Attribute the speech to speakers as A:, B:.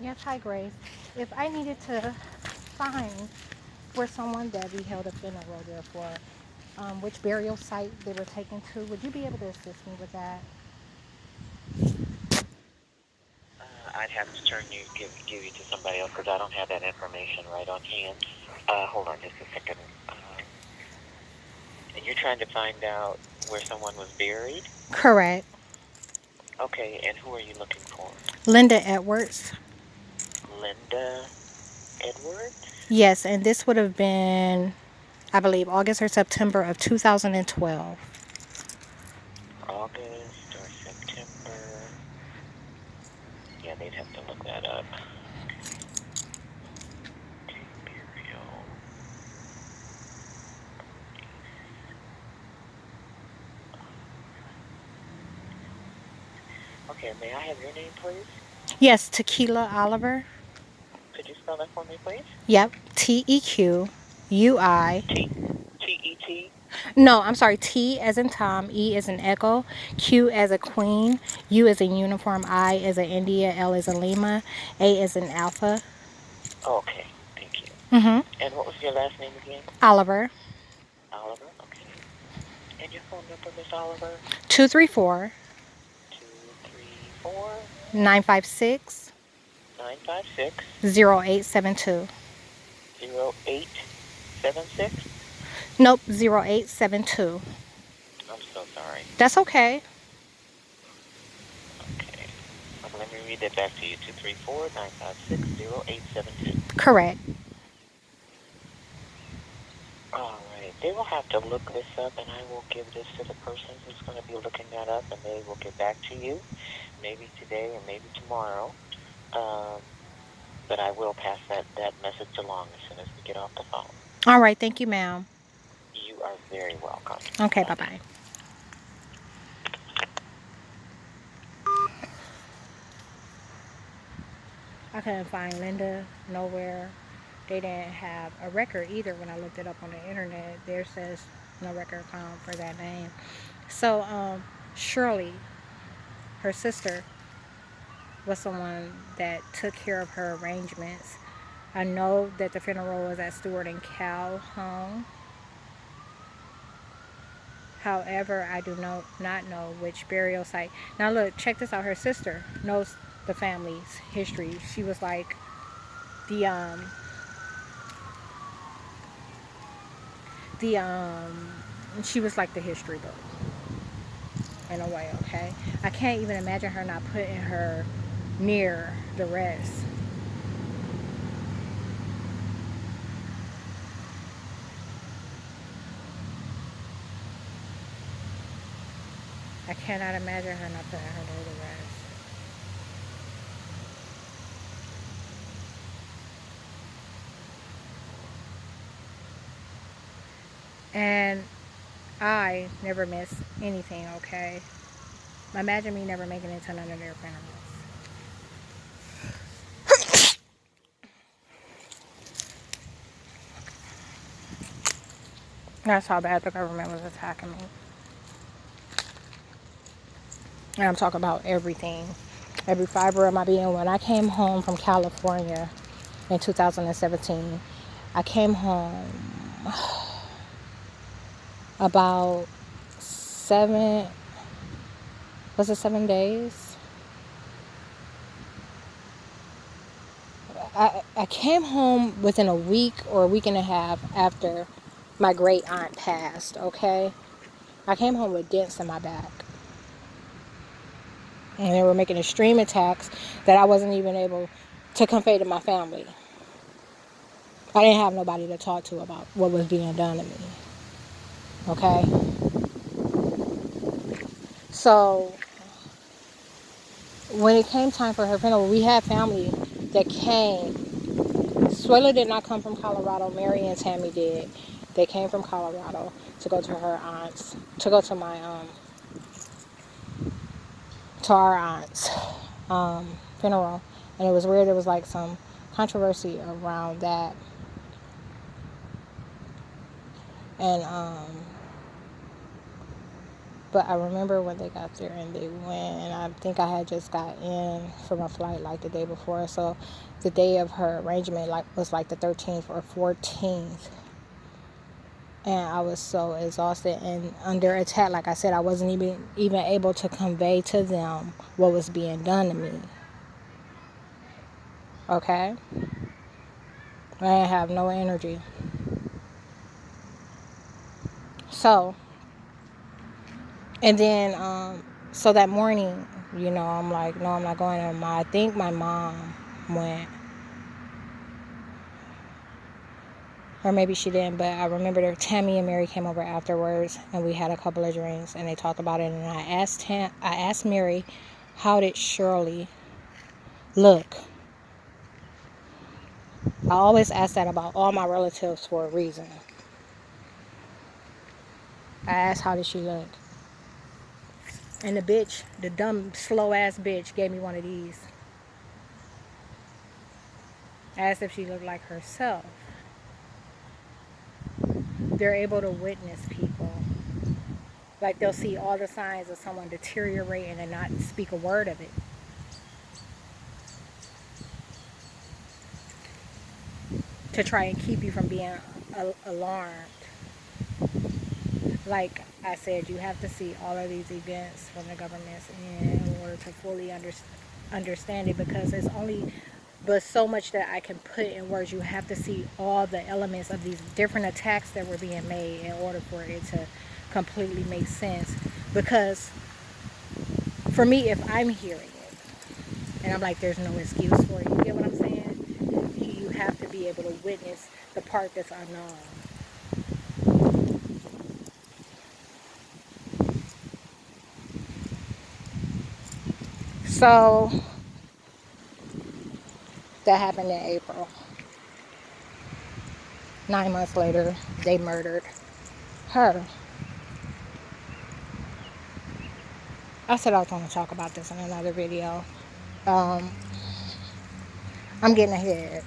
A: Yes, hi Grace. If I needed to find for someone that we held a funeral there for, which burial site they were taken to, would you be able to assist me with that?
B: I'd have to give you to somebody else because I don't have that information right on hand. Hold on just a second. And you're trying to find out where someone was buried?
A: Correct.
B: Okay, and who are you looking for?
A: Linda Edwards.
B: Linda Edwards?
A: Yes, and this would have been, I believe, August or September of 2012.
B: August or September? Yeah, they'd have to look that up. Okay, burial. Okay, may I have your name, please?
A: Yes, Tequila Oliver.
B: Could you spell that for me, please?
A: Yep, TEQUI.
B: T T-E-T?
A: No, I'm sorry, T as in Tom, E as in Echo, Q as a Queen, U as in Uniform, I as in India, L as in Lima, A as in Alpha.
B: Okay, thank you.
A: Mm-hmm.
B: And what was your last name again?
A: Oliver.
B: Oliver, okay. And your phone number, Miss Oliver?
A: 234
B: 234
A: 956
B: 956
A: 0872.
B: 0876.
A: Nope, 0872.
B: I'm so sorry.
A: That's okay.
B: Okay. Let me read that back to you. 234-956-0872.
A: Correct.
B: All right. They will have to look this up, and I will give this to the person who's going to be looking that up, and they will get back to you, maybe today or maybe tomorrow. Um, but I will pass that message along as soon as we get off the phone.
A: All right, thank you, ma'am.
B: You are very welcome.
A: Okay, bye
B: Bye-bye.
A: bye. I couldn't find Linda nowhere. They didn't have a record either when I looked it up on the internet. There says no record found for that name. So, Shirley, her sister, was someone that took care of her arrangements. I know that the funeral was at Steward and Calhoun. However, I do not know which burial site. Now look, check this out. Her sister knows the family's history. She was like the the she was like the history book in a way. Okay, I can't even imagine her not putting her near the rest. I cannot imagine her not putting her near the rest. And I never miss anything. Okay, imagine me never making it to none of their funerals. That's how bad the government was attacking me. And I'm talking about everything, every fiber of my being. When I came home from California in 2017, I came home about seven, was it 7 days? I came home within a week or a week and a half after my great aunt passed, okay? I came home with dents in my back. And they were making extreme attacks that I wasn't even able to convey to my family. I didn't have nobody to talk to about what was being done to me. Okay? So, when it came time for her funeral, we had family that came. Suela did not come from Colorado. Mary and Tammy did. They came from Colorado to go to her aunt's, to go to my, to our aunt's funeral. And it was weird. There was like some controversy around that. And But I remember when they got there and they went, and I think I had just got in from a flight like the day before. So the day of her arrangement was like the 13th or 14th. And I was so exhausted and under attack. Like I said, I wasn't even able to convey to them what was being done to me. Okay? I didn't have no energy. So, and then, so that morning, I'm like, no, I'm not going. And I think my mom went, or maybe she didn't, but I remember Tammy and Mary came over afterwards, and we had a couple of drinks, and they talked about it. And I asked Mary, how did Shirley look? I always ask that about all my relatives for a reason. I asked, how did she look? And the bitch, the dumb, slow ass bitch, gave me one of these. Asked if she looked like herself. They're able to witness people. Like they'll see all the signs of someone deteriorating and not speak a word of it. To try and keep you from being alarmed. Like I said, you have to see all of these events from the government's end in order to fully understand it, because there's only but so much that I can put in words. You have to see all the elements of these different attacks that were being made in order for it to completely make sense. Because for me, if I'm hearing it and I'm like, there's no excuse for it, you get what I'm saying? You have to be able to witness the part that's unknown. So that happened in April. 9 months later, they murdered her. I said I was going to talk about this in another video. Um, I'm getting ahead.